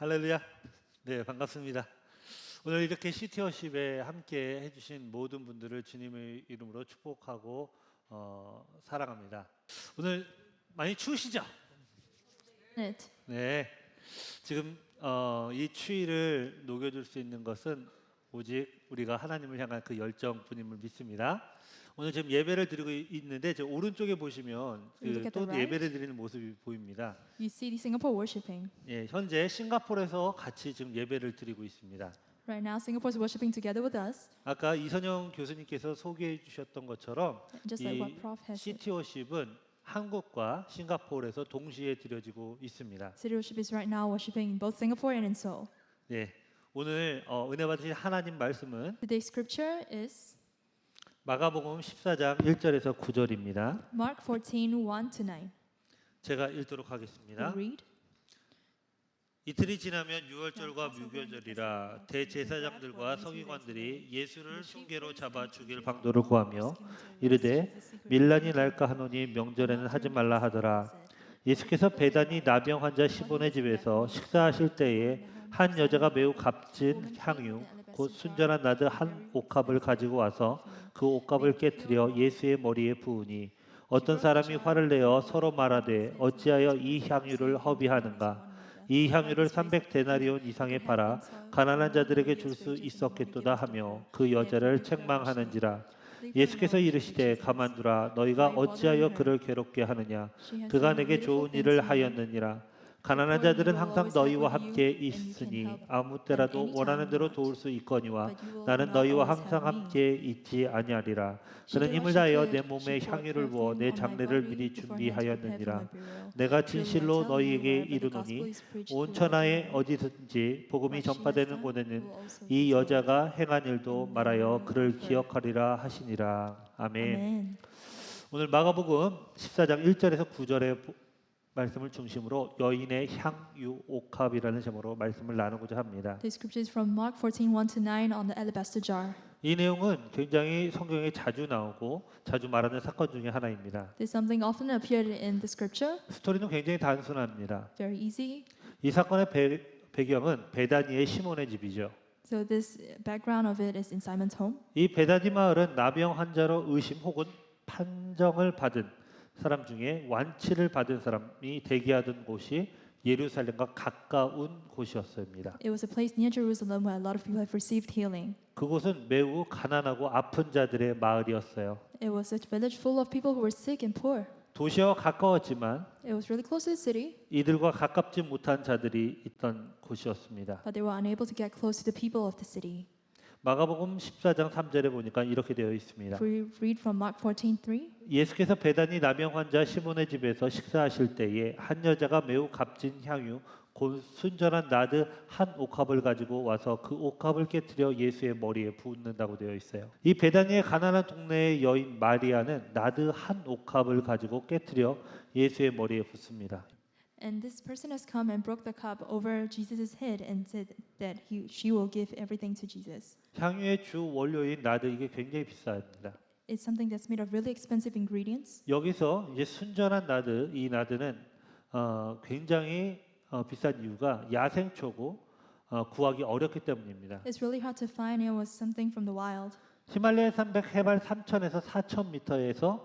할렐루야. 네, 반갑습니다. 오늘 이렇게 시티워십에 함께 해주신 모든 분들을 주님의 이름으로 축복하고 사랑합니다. 오늘 많이 추우시죠? It. 네. 지금 이 추위를 녹여줄 수 있는 것은 오직 우리가 하나님을 향한 그 열정뿐임을 믿습니다. 오늘 지금 예배를 드리고 있는데 저 오른쪽에 보시면 Look at 또 the right. 예배를 드리는 모습이 보입니다. You see the Singapore worshiping. 예, 현재 싱가포르에서 같이 지금 예배를 드리고 있습니다. Right now, Singapore is worshiping together with us. 아까 이선영 교수님께서 소개해 주셨던 것처럼 Just like 이 what Prof has said. 시티워십은 한국과 싱가포르에서 동시에 드려지고 있습니다. City worship is right now worshiping in both Singapore and in Seoul. 네, 오늘 은혜 받으신 하나님 말씀은 Today's scripture is 마가복음 14장 1절에서 9절입니다. Mark 14:1-9. 제가 읽도록 We'll 하겠습니다. read. 이틀이 지나면 유월절과 무교절이라 대제사장들과 서기관들이 예수를 흉계로 잡아 죽일 방도를 구하며 이르되 밀란이 날까 하노니 명절에는 하지 말라 하더라. 예수께서 베다니 나병 환자 시몬의 집에서 식사하실 때에 한 여자가 매우 값진 향유 곧 순전한 나드 한 옥합을 가지고 와서 그 옥합을 깨뜨려 예수의 머리에 부으니 어떤 사람이 화를 내어 서로 말하되 어찌하여 이 향유를 허비하는가. 이 향유를 300데나리온 이상에 팔아 가난한 자들에게 줄 수 있었겠도다 하며 그 여자를 책망하는지라. 예수께서 이르시되 가만두라. 너희가 어찌하여 그를 괴롭게 하느냐. 그가 내게 좋은 일을 하였느니라. 가난한 자들은 항상 너희와 함께 있으니 아무 때라도 원하는 대로 도울 수 있거니와 나는 너희와 항상 함께 있지 아니하리라. 그는 힘을 다하여 내 몸에 향유를 부어 내 장례를 미리 준비하였느니라. 내가 진실로 너희에게 이르노니 온 천하에 어디든지 복음이 전파되는 곳에는 이 여자가 행한 일도 말하여 그를 기억하리라 하시니라. 아멘. Amen. 오늘 마가복음 14장 1절에서 9절의 말씀을 중심으로 여인의 향유 옥합이라는 제목으로 말씀을 나누고자 합니다. The scripture is from Mark 14:1-9 on the alabaster jar. 이 내용은 굉장히 성경에 자주 나오고 자주 말하는 사건 중에 하나입니다. This is something often appeared in the scripture. 스토리는 굉장히 단순합니다. Very easy. 이 사건의 배경은 베다니의 시몬의 집이죠. So this background of it is in Simon's home. 이 베다니 마을은 나병 환자로 의심 혹은 판정을 받은 사람 중에 완치를 받은 사람이 대기하던 곳이 예루살렘과 가까운 곳이었습니다. It was a place near Jerusalem where a lot of people have received healing. 그곳은 매우 가난하고 아픈 자들의 마을이었어요. It was a village full of people who were sick and poor. 도시와 가까웠지만 It was really close to the city, 이들과 가깝지 못한 자들이 있던 곳이었습니다. but they were unable to get close to the people of the city. 마가복음 14장 3절에 보니까 이렇게 되어 있습니다. If we read from Mark 14:3, 예수께서 베다니 나병 환자 시몬의 집에서 식사하실 때에 한 여자가 매우 값진 향유 곧 순전한 나드 한 옥합을 가지고 와서 그 옥합을 깨뜨려 예수의 머리에 붓는다고 되어 있어요. 이 베다니의 가난한 동네의 여인 마리아는 나드 한 옥합을 가지고 깨뜨려 예수의 머리에 붓습니다. and this person has come and broke the cup over Jesus' head and said that she will give everything to Jesus. 향유의 주 원료인 나드 이게 굉장히 비쌉니다. It's something that's made of really expensive ingredients. 여기서 이제 순전한 나드 이 나드는 굉장히 비싼 이유가 야생초고 구하기 어렵기 때문입니다. It's really hard to find. It was something from the wild. 히말라야 산맥 해발 3,000에서 4,000m에서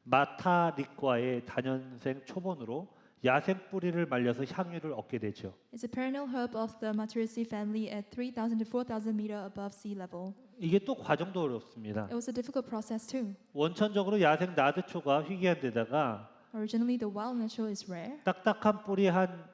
마타릭과의 다년생 초본으로 야생 뿌리를 말려서 향유를 얻게 되죠. It's a perennial herb of the Materaceae family at 3,000 to 4,000 meter above sea level. 이게 또 과정도 어렵습니다. It was a difficult process too. 원천적으로 야생 나드초가 희귀한 데다가 Originally, the wild natural is rare, 딱딱한 뿌리 한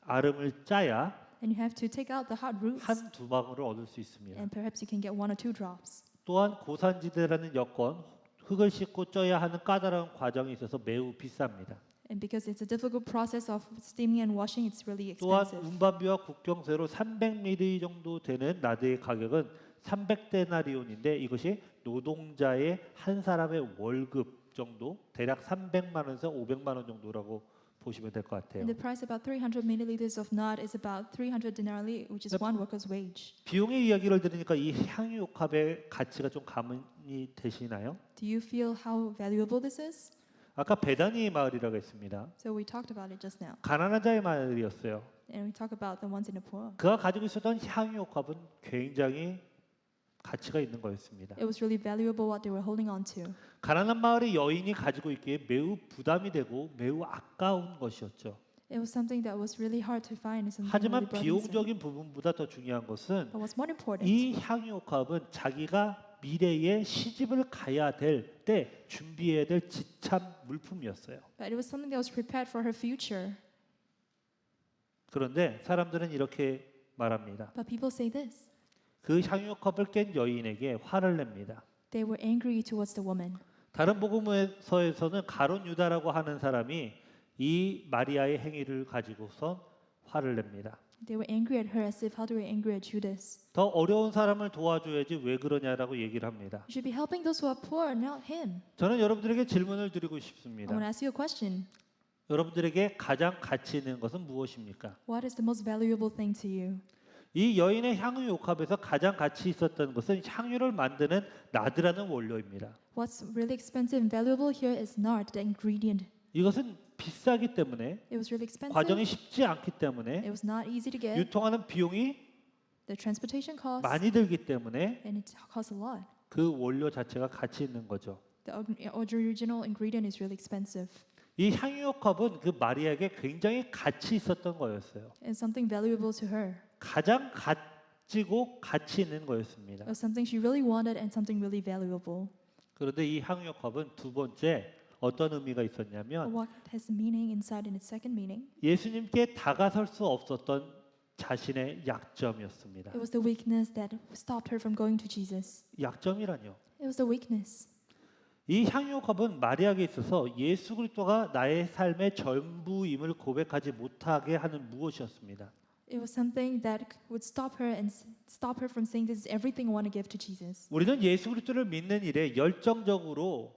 알음을 짜야 and you have to take out the hard roots, 한 두 방울을 얻을 수 있습니다. and perhaps you can get 1 or 2 drops. 또한 고산지대라는 여건 흙을 씻고 쪄야 하는 까다로운 과정이 있어서 매우 비쌉니다. And because it's a difficult process of steaming and washing, it's really 또한 expensive. 운반비와 국경세로 300ml 정도 되는 나드의 가격은 300데나리온인데 이것이 노동자의 한 사람의 월급 정도 대략 300만 원에서 500만 원 정도라고 보시면 될 것 같아요. And the price about 300 milliliters of nard is about 300 denarii, which is one worker's wage. 비용의 이야기를 들으니까 이 향유옥합의 가치가 좀 가문이 되시나요? Do you feel how valuable this is? 아까 베다니 마을이라고 했습니다. So we talked about it just now. 가난한 자의 마을이었어요. And we talk about the ones in the poor. 그가 가지고 있었던 향유옥합은 굉장히 가치가 있는 거였습니다. It was really valuable what they were holding on to. 가난한 마을의 여인이 가지고 있기에 매우 부담이 되고 매우 아까운 것이었죠. It was something that was really hard to find. Something 하지만 really burdensome. 비용적인 부분보다 더 중요한 것은 But what's more important? 이 향유옥합은 자기가 미래에 시집을 가야 될 때 준비해야 될 지참 물품이었어요. But it was something that was prepared for her future. 그런데 사람들은 이렇게 말합니다. But people say this. 그 향유컵을 깬 여인에게 화를 냅니다. They were angry towards the woman. 다른 복음서에서는 가론 유다라고 하는 사람이 이 마리아의 행위를 가지고선 화를 냅니다. They were angry at her as if how they were angry at Judas. 더 어려운 사람을 도와줘야지 왜 그러냐라고 얘기를 합니다. You should be helping those who are poor, not him. 저는 여러분들에게 질문을 드리고 I 싶습니다. want to ask you a question. 여러분들에게 가장 가치 있는 것은 무엇입니까? What is the most valuable thing to you? 이 여인의 향유 옥합에서 가장 가치 있었던 것은 향유를 만드는 나드라는 원료입니다. What's really expensive and valuable here is nard, the ingredient. 이것은 비싸기 때문에 It was really expensive. 과정이 쉽지 않기 It 때문에 was not easy to get. 유통하는 비용이 The transportation costs, 많이 들기 때문에 and it costs a lot. 그 원료 자체가 가치 있는 거죠. The original ingredient is really expensive. 이 향유옥합은 그 마리아에게 굉장히 가치 있었던 거였어요. It's something valuable to her. 가장 가지고 가치 있는 거였습니다. It was something she really wanted and something really valuable. 그런데 이 향유옥합은 두 번째 어떤 의미가 But 있었냐면 what has meaning inside in its second meaning? 예수님께 다가설 수 없었던 자신의 약점이었습니다. It was the weakness that stopped her from going to Jesus. 약점이라뇨. It was the weakness. 이 향유옥합은 마리아에게 있어서 예수 그리스도가 나의 삶의 전부임을 고백하지 못하게 하는 무엇이었습니다. It was something that would stop her and stop her from saying, "This is everything I want to give to Jesus." 우리는 예수 그리스도를 믿는 일에 열정적으로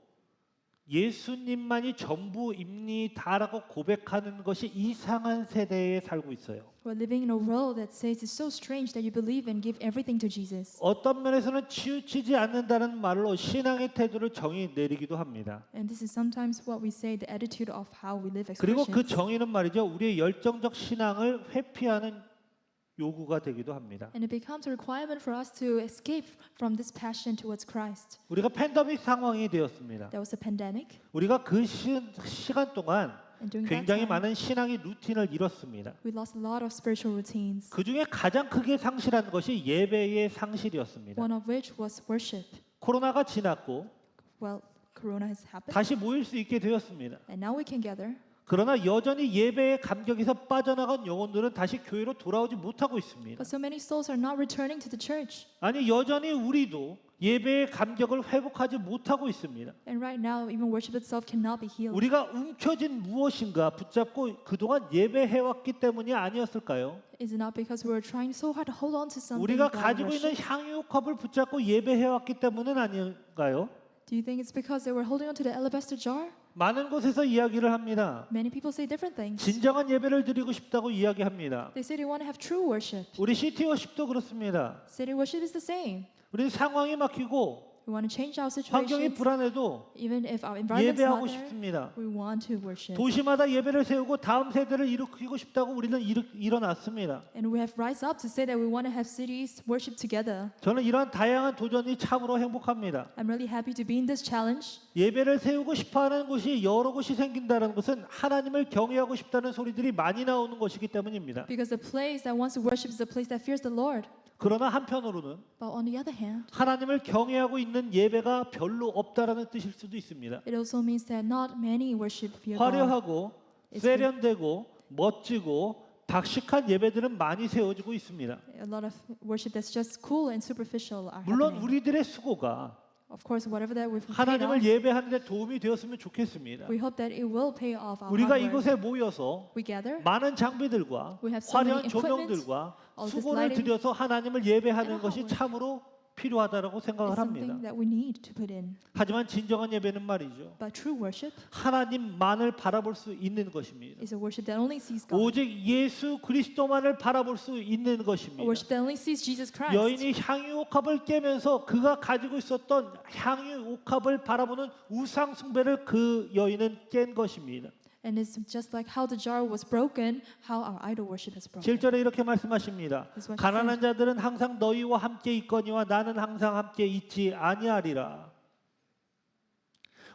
예수님만이 전부입니다라고 고백하는 것이 이상한 세대에 살고 있어요. We're living in a world that says it's so strange that you believe and give everything to Jesus. 어떤 면에서는 치우치지 않는다는 말로 신앙의 태도를 정의 내리기도 합니다. And this is sometimes what we say, the attitude of how we live as 그리고 그 Christians. 정의는 말이죠. 우리의 열정적 신앙을 회피하는 요구가 되기도 합니다. And it becomes a requirement for us to escape from this passion towards Christ. 우리가 팬데믹 상황이 되었습니다. There was a pandemic, 우리가 그 시간 동안 and during that 굉장히 time, 많은 신앙의 루틴을 잃었습니다. we lost a lot of spiritual routines. 그 중에 가장 크게 상실한 것이 예배의 상실이었습니다. One of which was worship. 코로나가 지났고 Well, Corona has happened, 다시 모일 수 있게 되었습니다. and now we can gather. 그러나 여전히 예배의 감격에서 빠져나간 영혼들은 다시 교회로 돌아오지 못하고 있습니다. But so many souls are not returning to the church. 아니 여전히 우리도 예배의 감격을 회복하지 못하고 있습니다. And right now, even worship itself cannot be healed. 우리가 움켜진 무엇인가 붙잡고 그동안 예배해왔기 때문이 아니었을까요? Is it not because we were trying so hard to hold on to something 우리가 about 가지고 있는 worship? 향유컵을 붙잡고 예배해왔기 때문은 아닌가요? Do you think it's because they were holding on to the alabaster jar? 많은 곳에서 이야기를 합니다. Many people say different things. 진정한 예배를 드리고 싶다고 이야기합니다. They say they want to have true worship. 우리 시티 워십도 그렇습니다. City worship is the same. 우리 상황이 막히고 We want to change our 환경이 situation. 불안해도 Even if our environment's 예배하고 not there, 싶습니다. we want to worship. 도시마다 예배를 세우고 다음 세대를 일으키고 싶다고 우리는 일어났습니다. And we have rise up to say that we want to have cities worship together. 저는 이러한 다양한 도전이 참으로 행복합니다. I'm really happy to be in this challenge. 예배를 세우고 싶어하는 곳이 여러 곳이 생긴다는 것은 하나님을 경외하고 싶다는 소리들이 많이 나오는 것이기 때문입니다. Because the place that wants to worship is the place that fears the Lord. 그러나 한편으로는 But on the other hand, 하나님을 경외하고 있는 예배가 별로 없다라는 뜻일 수도 있습니다. it also means that not many worship fear God. 화려하고 세련되고 멋지고 박식한 예배들은 많이 세워지고 있습니다. A lot of worship that's just cool and superficial are 물론 happening. 우리들의 수고가 Of course, whatever that we've paid 하나님을 off, 예배하는 데 도움이 되었으면 좋겠습니다. we hope that it will pay off our 우리가 hard work. 이곳에 모여서 We gather, 많은 장비들과 We have so many 화려한 equipment, 조명들과 all this 수고를 lighting, 들여서 하나님을 예배하는 and 것이 hard work. 참으로 필요하다라고 생각을 is 합니다. something that we need to put in. 하지만 진정한 예배는 말이죠. But true worship 하나님만을 바라볼 수 있는 것입니다. is a worship that only sees God. 오직 예수 그리스도만을 바라볼 수 있는 A 것입니다. worship that only sees Jesus Christ. 여인이 향유옥합을 깨면서 그가 가지고 있었던 향유옥합을 바라보는 우상 숭배를 그 여인은 깬 것입니다. And it's just like how the jar was broken, how our idol worship has broken. 7절에 이렇게 말씀하십니다. That's what he 가난한 said. 자들은 항상 너희와 함께 있거니와 나는 항상 함께 있지 아니하리라.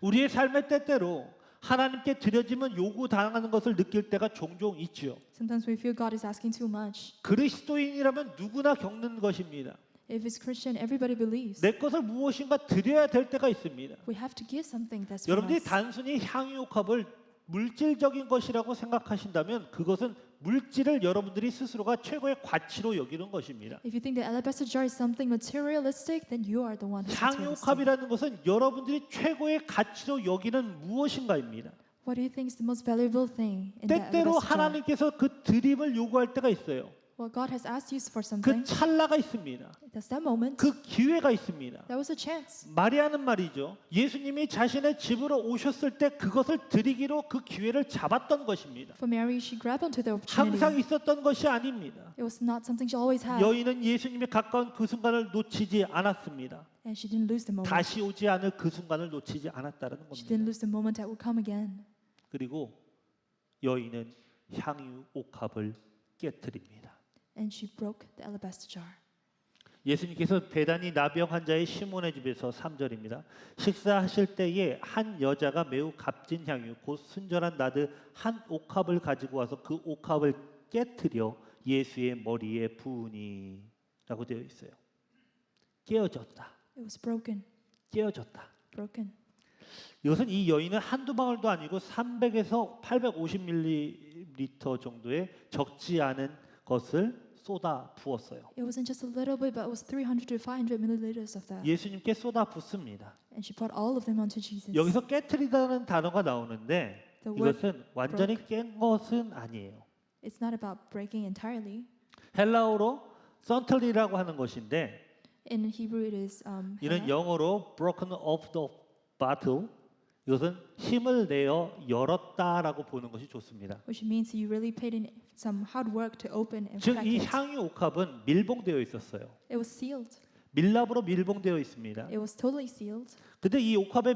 우리의 삶의 때때로 하나님께 드려지면 요구당하는 것을 느낄 때가 종종 있지요. Sometimes we feel God is asking too much. 그리스도인이라면 누구나 겪는 것입니다. If it's Christian, everybody believes. 내 것을 무엇인가 드려야 될 때가 있습니다. We have to give something that's from 여러분들이 us. 단순히 향유옥합을 물질적인 것이라고 생각하신다면 그것은 물질을 여러분들이 스스로가 최고의 가치로 여기는 것입니다. If you think the alabaster jar is something materialistic, then you are the one who's materialistic. 향유옥합이라는 것은 여러분들이 최고의 가치로 여기는 무엇인가입니다. What do you think is the most valuable thing in that 때때로 alabaster jar? 하나님께서 그 드림을 요구할 때가 있어요. Well, God has asked you for 그 something. 찰나가 있습니다. That's that moment. 그 기회가 있습니다. That was a chance. 마리아는 말이죠. 예수님이 자신의 집으로 오셨을 때 그것을 드리기로 그 기회를 잡았던 것입니다. For Mary, she grabbed onto the 항상 opportunity. 있었던 것이 아닙니다. It was not something she always had, 여인은 예수님의 가까운 그 순간을 놓치지 않았습니다. and she didn't lose the moment. 다시 오지 않을 그 순간을 놓치지 않았다는 She 겁니다. didn't lose the moment that would come again. 그리고 여인은 향유 옥합을 깨뜨립니다. And she broke the alabaster jar. 예수님께서 베다니 나병 환자의 시몬의 집에서 3절입니다. 식사하실 때에 한 여자가 매우 값진 향유 곧 순전한 나드 한 옥합을 가지고 와서 그 옥합을 깨뜨려 예수의 머리에 부으니 라고 되어 있어요. 깨어졌다. It was broken. 깨어졌다. Broken. 이것은 이 여인은 한두 방울도 아니고 300에서 850ml 정도의 적지 않은 것을 쏟아 부었어요. It wasn't just a little bit, but it was 300 to 500 milliliters of that. 예수님께 쏟아 붓습니다. And she poured all of them onto Jesus. 여기서 깨트리다는 단어가 나오는데 The word 이것은 완전히 깬 것은 아니에요. It's not about breaking entirely. 헬라어로 썬틀리라고 하는 것인데 In Hebrew, it is 이는 영어로 broken of the bottle. 이것은 힘을 내어 열었다라고 보는 것이 좋습니다. which means you really put in some hard work to open and 즉 crack 이 it. 향유 옥합은 밀봉되어 있었어요. It was sealed. 밀랍으로 밀봉되어 있습니다. It was totally sealed. 근데 이 옥합의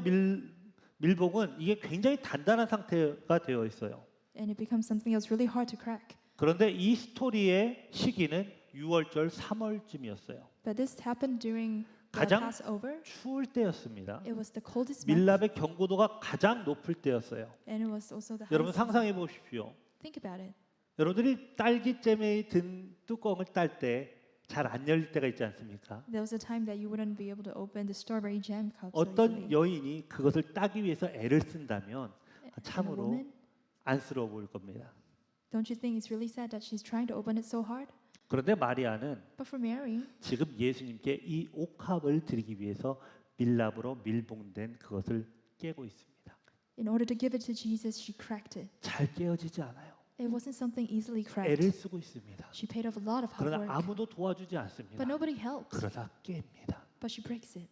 밀봉은 이게 굉장히 단단한 상태가 되어 있어요. And it becomes something that's really hard to crack. 그런데 이 스토리의 시기는 6월절 3월쯤이었어요. But this happened during the 가장 Passover. 추울 때였습니다. It was the coldest month, 밀랍의 경고도가 가장 높을 때였어요. and it was also the 여러분 highest. 상상해 보십시오. Think about it. 여러분들이 딸기잼에 든 뚜껑을 딸 때 잘 안 열릴 때가 있지 않습니까? There was a time that you wouldn't be able to open the strawberry jam cup so 어떤 easily. 여인이 그것을 따기 위해서 애를 쓴다면 And a 참으로 woman, 안쓰러워 보일 겁니다. don't you think it's really sad that she's trying to open it so hard? 그런데 마리아는 But for Mary, 지금 예수님께 이 옥합을 드리기 위해서 밀랍으로 밀봉된 그것을 깨고 있습니다. in order to give it to Jesus, she cracked it. 잘 깨어지지 않아요. It wasn't something easily 애를 cracked. 쓰고 있습니다. She paid off a lot of hard 그러나 work, 아무도 도와주지 않습니다. but nobody helped. 그러다 깹니다. But she breaks it,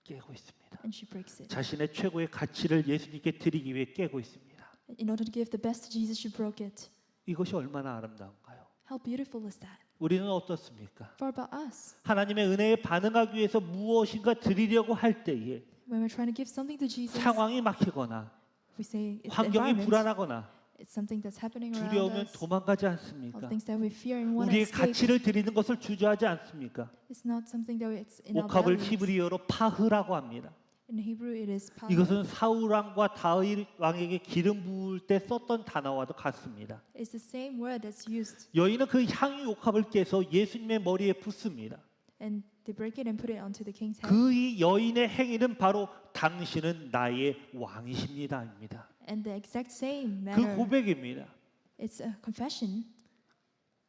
깨고 있습니다. and she breaks it. 자신의 최고의 가치를 예수님께 드리기 위해 깨고 있습니다. In order to give the best to Jesus, she broke it. 이것이 얼마나 아름다운가요? How beautiful is that? 우리는 어떻습니까? For about us, 하나님의 은혜에 반응하기 위해서 무엇인가 드리려고 할 때에 when we're trying to give something to Jesus, 상황이 막히거나 we say it's the 환경이 environment, 불안하거나 it's something that's happening around 두려우면 us, 도망가지 or 않습니까? things that we fear and want to 우리의 escape. 가치를 드리는 것을 주저하지 않습니까? It's not something that it's in our 옥합을 values. 히브리어로 파흐라고 합니다. In Hebrew, it is pah. 이것은 사울 왕과 다윗 왕에게 기름 부을 때 썼던 단어와도 같습니다. It's the same word that's used, 여인은 그 향유 옥합을 깨서 예수님의 머리에 붓습니다. and they break it and put it onto the king's head. 그 이 여인의 행위는 바로 당신은 나의 왕이십니다입니다. And the exact same 그 manner, 고백입니다. it's a confession.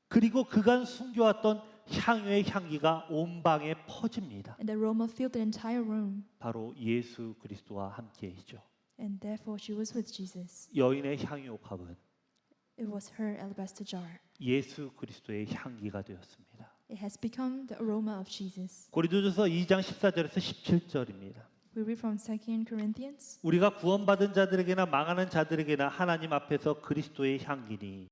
그리고 그간 숨겨왔던 향유의 향기가 온 방에 퍼집니다. And the aroma filled the entire room, 바로 예수 그리스도와 함께이죠. and therefore she was with Jesus. 여인의 향유 옥합은 It was her alabaster jar. 예수 그리스도의 향기가 되었습니다. It has become the aroma of Jesus. 고린도전서 2장 14절에서 17절입니다. We read from 2 Corinthians. 우리가 구원받은 자들에게나 망하는 자들에게나 하나님 앞에서 그리스도의 향기니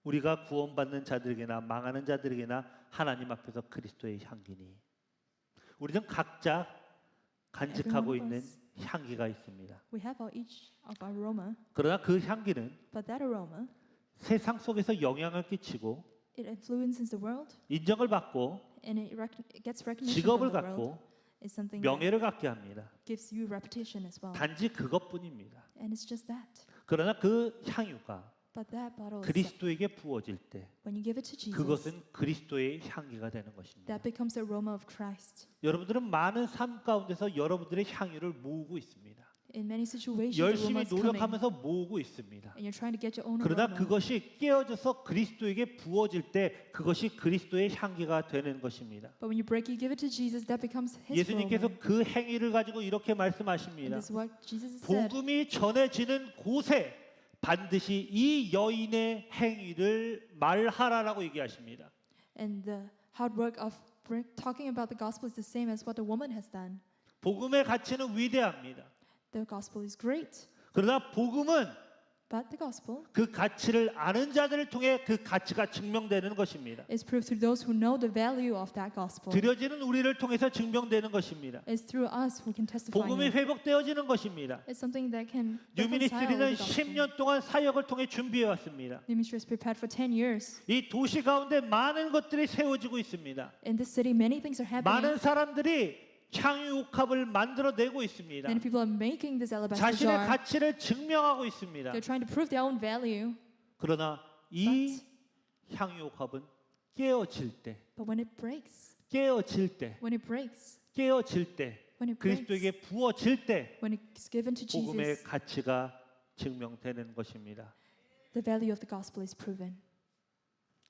우리가 구원받는 자들에게나 망하는 자들에게나 하나님 앞에서 그리스도의 향기니 우리는 각자 간직하고 Every one 있는 of us. 향기가 있습니다. We have each of our aroma, 그러나 그 향기는 but that aroma, 세상 속에서 영향을 끼치고 it influences the world 인정을 받고 and it gets recognition 직업을 from the world. 갖고 It's something that 명예를 갖게 합니다. gives you reputation as well. 단지 그것뿐입니다. And it's just that. 그러나 그 향유가 But that bottle is 그리스도에게 부어질 때 when you give it to Jesus, 그것은 그리스도의 향기가 되는 것입니다. that becomes the aroma of Christ. 여러분들은 많은 삶 가운데서 여러분들의 향유를 모으고 있습니다. In many situations, the 열심히 aroma is coming, 노력하면서 모으고 있습니다. and you're trying to get your own 그러나 aroma. 그것이 깨어져서 그리스도에게 부어질 때 그것이 그리스도의 향기가 되는 것입니다. But when you break, you give it to Jesus, that becomes His 예수님께서 aroma. 그 행위를 가지고 이렇게 And 말씀하십니다. this is what Jesus said. 복음이 전해지는 곳에 반드시 이 여인의 행위를 말하라라고 얘기하십니다. And the hard work of talking about the gospel is the same as what the woman has done. 복음의 가치는 위대합니다. The gospel is great, 그러나 복음은 but the gospel 그 가치를 아는 자들을 통해 그 가치가 증명되는 것입니다. is proved through those who know the value of that gospel. 드려지는 우리를 통해서 증명되는 것입니다. It's through us who can testify. 복음이 it. 회복되어지는 것입니다. It's something that can reconcile 뉴미니스트리는 the gospel. 10년 동안 사역을 통해 준비해 왔습니다. The ministry is prepared for 10 years. 이 도시 가운데 많은 것들이 세워지고 있습니다. In this city, many things are happening. 많은 사람들이 향유 옥합을 만들어내고 있습니다. Many people are making this alabaster 자신의 jar. 가치를 증명하고 있습니다. They're trying to prove their own value. 그러나 이 향유 옥합은 깨어질 때, But when it breaks, 깨어질 때, when it breaks, 깨어질 때, when it breaks, 그리스도에게 부어질 때 when it's given to 복음의 Jesus, 가치가 증명되는 것입니다. the value of the gospel is proven.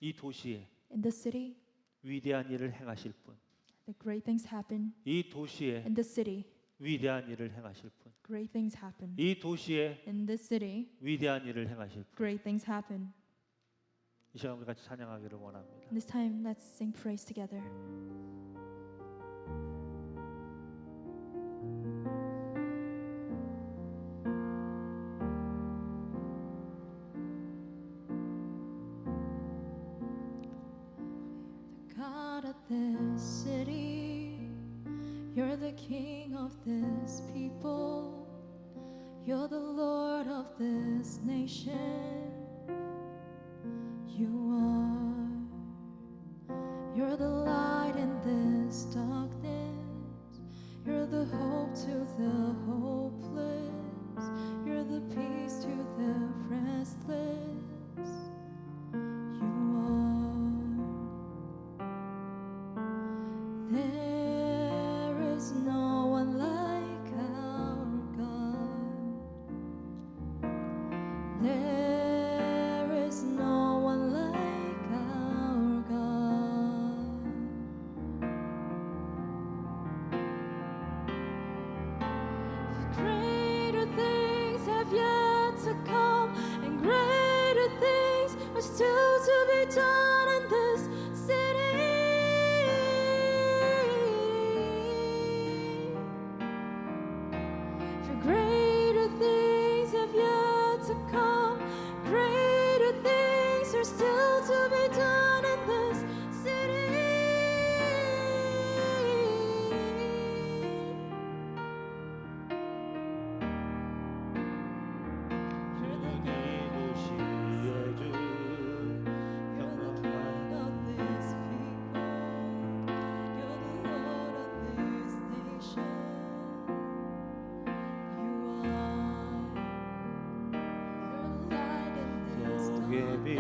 이 도시에 In this city, 위대한 일을 행하실 분, the great things happen. 이 도시에 In this city, 위대한 일을 행하실 분, great things happen. 이 도시에 In this city, 위대한 일을 행하실 분. great things happen. 이 시간 우리 같이 찬양하기를 원합니다. And this time, let's sing praise together. The God of this city, you're the King of this people, you're the Lord of this nation. You are, you're the light in this darkness, you're the hope to the hopeless, you're the peace to the restless. You are, there is no one like our God. There is no one like our God. Greater things have yet to come, and greater things are still to be done in this city. For greater things have yet to come, greater things are still to be done in this city. You're the 이 도시의 주 You're the King of this people. You're the Lord of this nation. You are. You're the light in this 속의 빛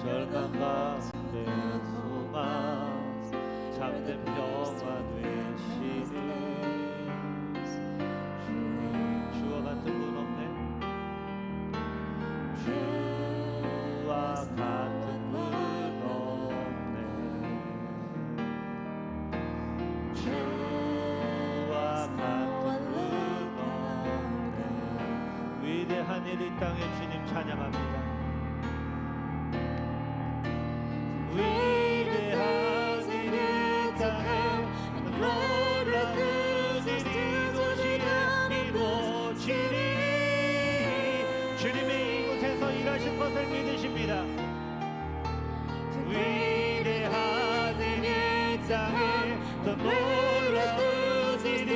절망 가운데 소망 잠든 평화 되시는 주와 같은 분 없네. 주와 같은 분 없네. 주와 같은 분 없네. 위대한 일 이 땅에 주님 찬양합니다. 위대한 일 이 땅에 greater things are still to be done in this city. 주님의 이곳에서 일하실 것을 믿으십니다. 위대한 일 이 땅에 더 놀라운 일이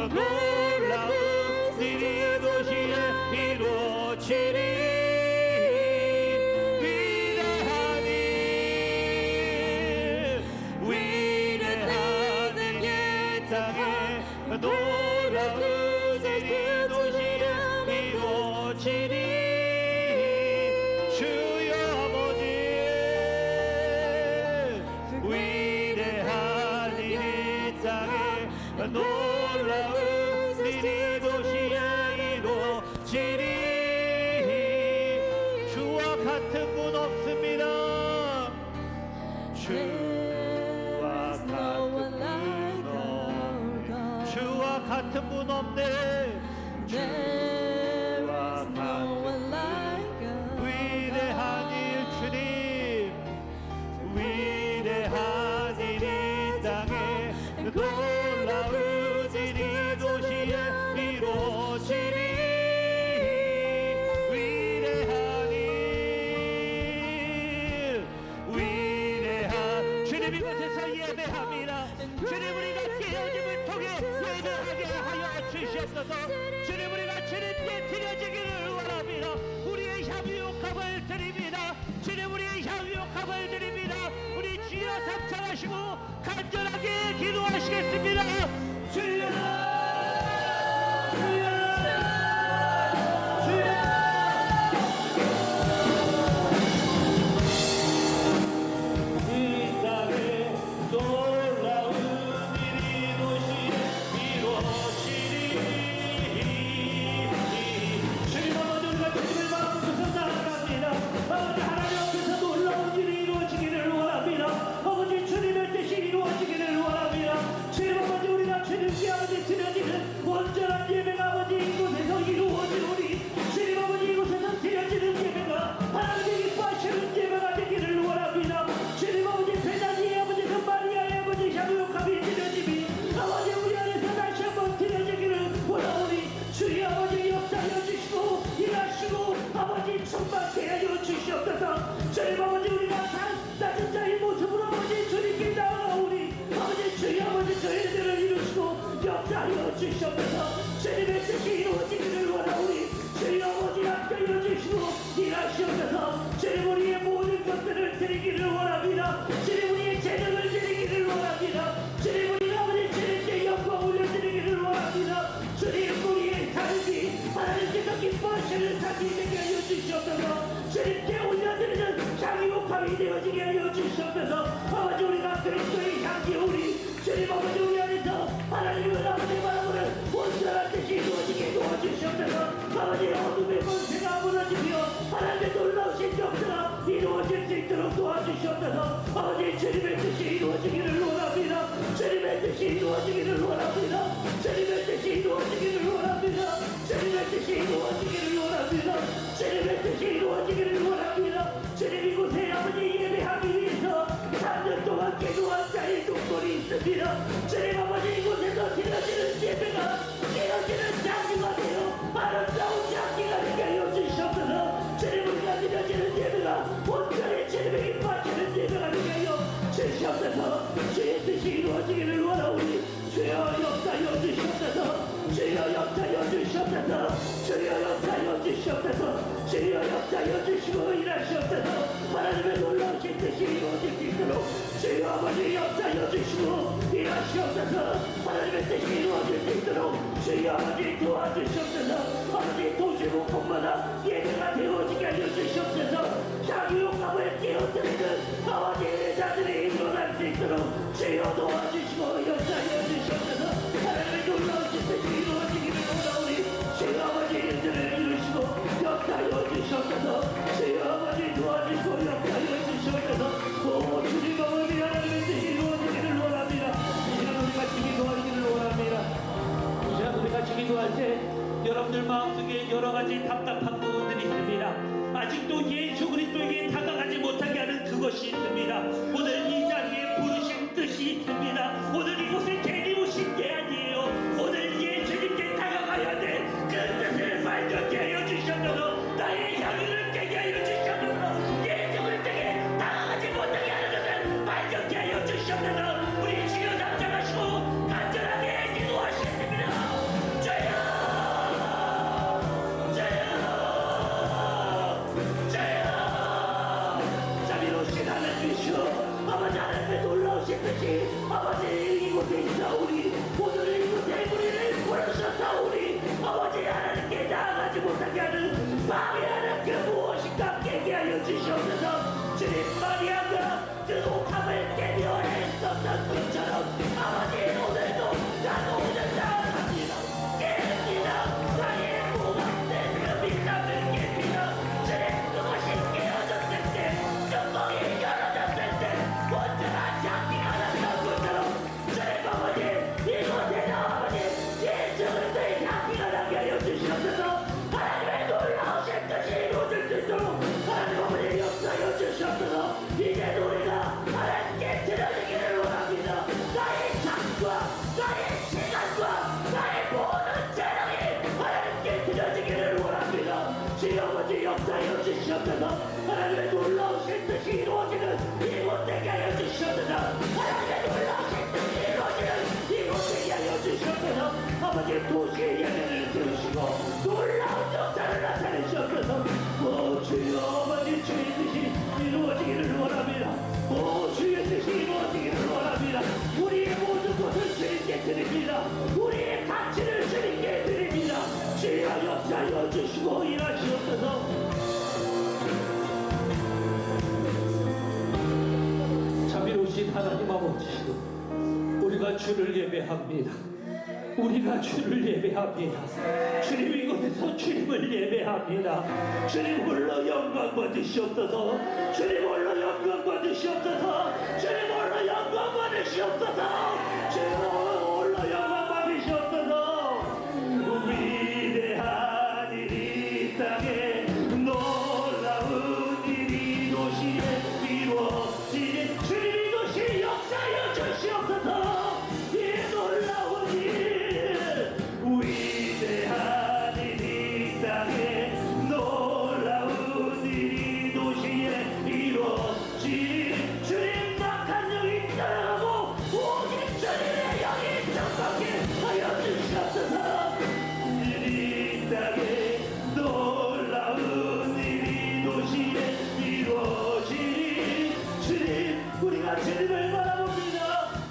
놀라운 일이 도시에 이루어지리 위대하니 위대하니 이 땅에 놀라운 일이 도시에 이루어지리 주여 아버지 위대한 일이 땅에 놀라운 일이 도시에 이루어지리 주와 같은 분 없습니다 주와 같은 분 없네 주와 같은 위대한 일 주님 위대한 일이 땅에 놀라운 일이 도시에 이루어지리 위대한 일 위대한 주님 이곳에서 예배합니다 주님 우리가 깨어짐을 통해 예배하게 하여 주시옵소서 주님 우리가 주님께 드려지기를 원합니다 우리의 향유욕함을 드립니다 주님 우리의 향유욕함을 드립니다 우리 주여 삼창하시고 간절하게 기도하시겠습니다 주여 이 땅에 놀라운 일이 도시에 이루어지리 주님 아버지 우리가 주님을 마음으로서 나아갑니다 아버지 하나님 앞에서 놀라운 일이 이루어지기를 원합니다 아버지 주님의 뜻이 이루어지기를 원합니다 주님 아버지 우리가 주님께 아버지 드려지는 온전한 예배가 아버지 이곳에서 이루어지노니 주님 아버지 이곳에서 드려지는 예배가 하나님의 기뻐하시는 예배가 되기를 원합니다 주님 아버지 배단이의 아버지 그 마리아의 아버지 향유욕함이 드려짐이 아버지 우리 안에서 다시 한번 드려지기를 원하오니 주님 아버지 역사하여 주시고 일하시고 아버지 충만케 하여 주시옵소서 주님 아버지 우리가 낮은 자의 모습으로 아버지 주님께 나아오니 아버지 주님 아버지 저희들을 이루시고 역사하여 주시옵소서 주님의 뜻이 이루어지기를 원하오니 주님 아버지 함께하여 주시고 일하시옵소서 주님 우리의 모든 것들을 드리기를 원합니다 주님 우리의 재능을 드리기를 원합니다 주님 우리가 아버지 주님께 영광 올려드리기를 원합니다 주님 우리의 삶이 하나님께서 기뻐하시는 삶이 되게 하여 주시옵소서 주님께 올려드리는 향유욕함이 되어지게 하여 주시옵소서 아버지 우리가 그리스도의 향기오니 주님 아버지 우리 안에서 하나님을 아버지 바라보는 온전한 뜻이 이루어지게 도와주시옵소서 아버지 어둠의 권세가 무너지며 하나님의 놀라우신 역사가 이루어질 수 있도록 도와주시옵소서 아버지 주님의 뜻이 이루어지기를 원합니다 주님의 뜻이 이루어지기를 원합니다 주님의 뜻이 이루어지기를 원합니다 주님의 뜻이 이루어지기를 원합니다 주님의 뜻이 이루어지기를 원합니다 주님 이곳에 아버지 예배하기 위해서 3년 동안 기도한 자의 눈물이 있습니다 주님 아버지 이곳에서 드려지는 예배가 깨어지는 장기가 되어 아름다운 장기가 되게 하여 주시옵소서 주님 우리가 드려지는 예배가 온전히 주님의 기뻐하시는 예배가 되게 하여 주시옵소서 주의 뜻이 이루어지기를 원하오니 주여 역사하여 주시옵소서 주여 역사하여 주시옵소서 주여 역사하여 주시옵소서 주여 역사하여 주시고 일하시옵소서 하나님의 놀라우신 뜻이 이루어질 수 있도록 주여 아버지 역사하여 주시고 일하시옵소서 하나님의 뜻이 이루어질 수 있도록 주여 아버지 도와주시옵소서 아버지 도시국곳마다 예배가 되어지게 하여 주시옵소서 향유욕함을 깨어뜨리는 아버지 자들이 일어날 수 있도록 주여 도와주시고 역사하여 주시옵소서 하나님의 놀라우신 뜻이 이루어지기를 원하오니 주여 아버지 일들을 이루시고 역사하여 주시옵소서 주여 아버지 도와주시고 역사하여 주시옵소서 오 주님 아버지 하나님의 뜻이 이루어지기를 원합니다 이 시간 우리 같이 기도하기를 원합니다 이 시간 우리 같이 기도할 때 여러분들 마음속에 여러 가지 답답한 부분들이 있습니다 아직도 예수 그리스도에게 다가가지 못하게 하는 그것이 있습니다 오늘 이 자리에 부르신 뜻이 있습니다 오늘 이곳에 괜히 오신 게 아니에요 오늘 예수님께 다가가야 돼 그 뜻을 발견케 하여 주셔서 나의 향유를 깨게 하여 주셔서 예수 그리스도에게 다가가지 못하게 하는 것을 발견케 하여 주셔서 우리 주여 답장하시고 간절하게 기도하시겠습니다 주시고 일하시옵소서. 자비로우신 하나님 아버지, 우리가 주를 예배합니다. 우리가 주를 예배합니다. 주님 이곳에서 주님을 예배합니다. 주님 홀로 영광 받으시옵소서. 주님 홀로 영광 받으시옵소서. 주님 홀로 영광 받으시옵소서. 주님 홀로 영광 받으시옵소서. 위대한 일이 이 땅에 놀라운 일이 도시에 이루어지는 주님 이곳이 역사여 주시옵소서. 이 놀라운 일 위대한 일이 이 땅에 놀라운 일이 도시에 이루어지는 주님 낙한 영이 떠나가고 오직 주님의 영이 정박해 하여 주시옵소서. 이 땅에 놀라운 일이 도시에 이루어지니 주님 우리가 주님을 바라봅니다.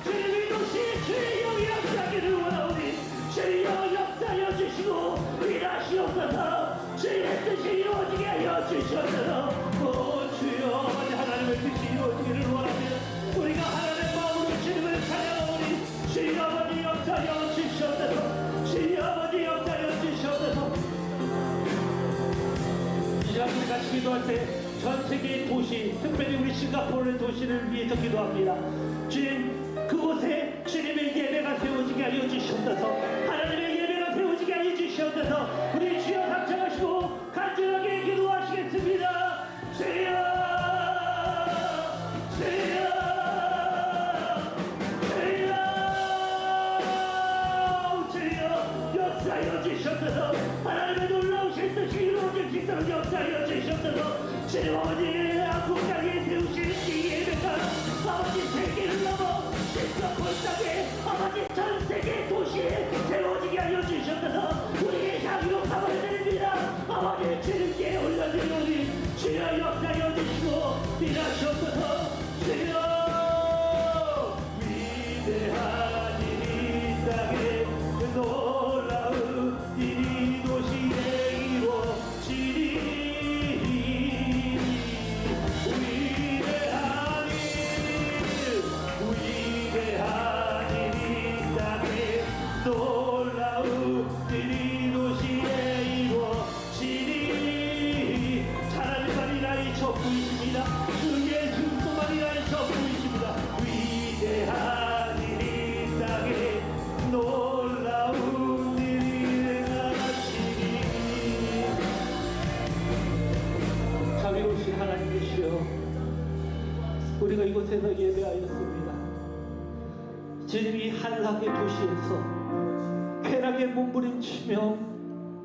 주님이 도시에 주의 영이 역사하기를 원하오니 주의 영을 역사하여 주시고 일하시옵소서. 주의 뜻이 이루어지게 하여 주시옵소서. 오 주여 하나님의 뜻이 이루어지기를 원합니다. 우리가 하나님의 마음으로 주님을 찬양하오니 주의 아버지 역사하여 주시옵소서. 주의 아버지 역사하여 주시옵소서. 이 시간 우리 같이 기도할 때 전 세계의 도시, 특별히 우리 싱가포르의 도시를 위해서 기도합니다. 주님, 그곳에 주님의 예배가 세워지게 하여 주시옵소서. 하나님의 예배가 세워지게 하여 주시옵소서. 우리 주여 감사하시고 간절하게 기도하시겠습니다. 주여, 주여, 주여, 주여, 역사하여 주시옵소서. 하나님의 놀라우신 뜻이 이루어질 수 있도록 역사하여 주시옵소서. 주님 아버지 한국 땅에 세우신 이 예배가 아버지 세계를 넘어 싱가포르 땅에 아버지 전 세계 도시에 세워지게 하여 주시옵소서. 우리의 향기로 가버려 드립니다. 아버지 주님께 올려드리오니 주여 역사하여 주시고 일하시옵소서. 주여 위대한 이 땅에 놀라운 이 도시에 이루어지니 위대한 이 땅에 놀라운 이 도시에 이루어지니 하나님만이 나의 전부이십니다. 주 예수만이 나의 전부이십니다. 위대한 이 땅에 놀라운 일이 행하시니 자비로우신 하나님이시여 우리가 이곳에서 예배하였습니다. 주님이 한락의 도시에서 쾌락에 몸부림치며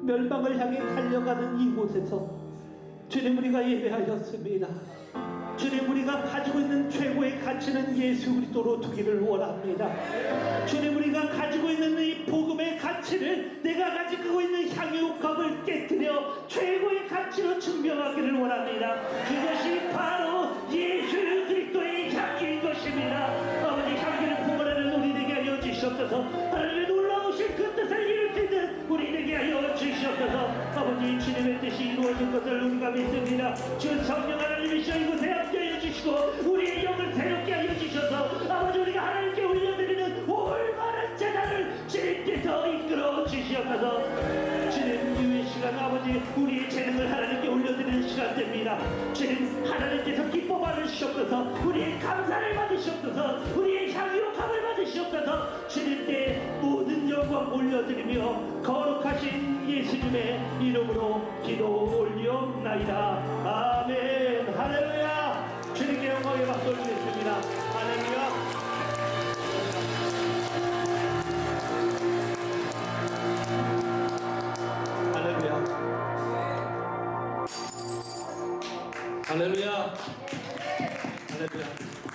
멸망을 향해 달려가는 이곳에서 주님 우리가 예배하였습니다. 주님 우리가 가지고 있는 최고의 가치는 예수 그리스도로 두기를 원합니다. 주님 우리가 가지고 있는 이 복음의 가치를 내가 가지고 있는 향유값을 깨뜨려 최고의 가치로 증명하기를 원합니다. 그것이 바로 예수 그리스도의 향기인 것입니다. 아버지 향기를 품어내는 우리 되게 하여 주시옵소서. 하나님의 놀라우신 그 뜻을 이룰 수 있는 우리 되게 하여 주시옵소서. 아버지 주님의 뜻이 이루어진 것을 우리가 믿습니다. 주 성령 하나님이시여 이곳에 함께해 주시고 우리의 영을 새롭게 하여 주셔서 아버지 우리가 하나님께 올려드리는 올바른 제단을 주님께서 이끌어 주시옵소서. 주님 이 시간 아버지 우리의 재능을 하나님께 올려드리는 시간됩니다. 주님 하나님께서 기뻐 받으시옵소서. 우리의 감사를 받으시옵소서. 우리의 향유감을 받으시옵소서. 주님께 모든 영광 올려드리며 거룩하신 예수님의 이름으로 기도 올리옵나이다. 아멘. 할렐루야. 주님께 영광의 박수 올리겠습니다. 할렐루야. 할렐루야. 할렐루야. 할렐루야.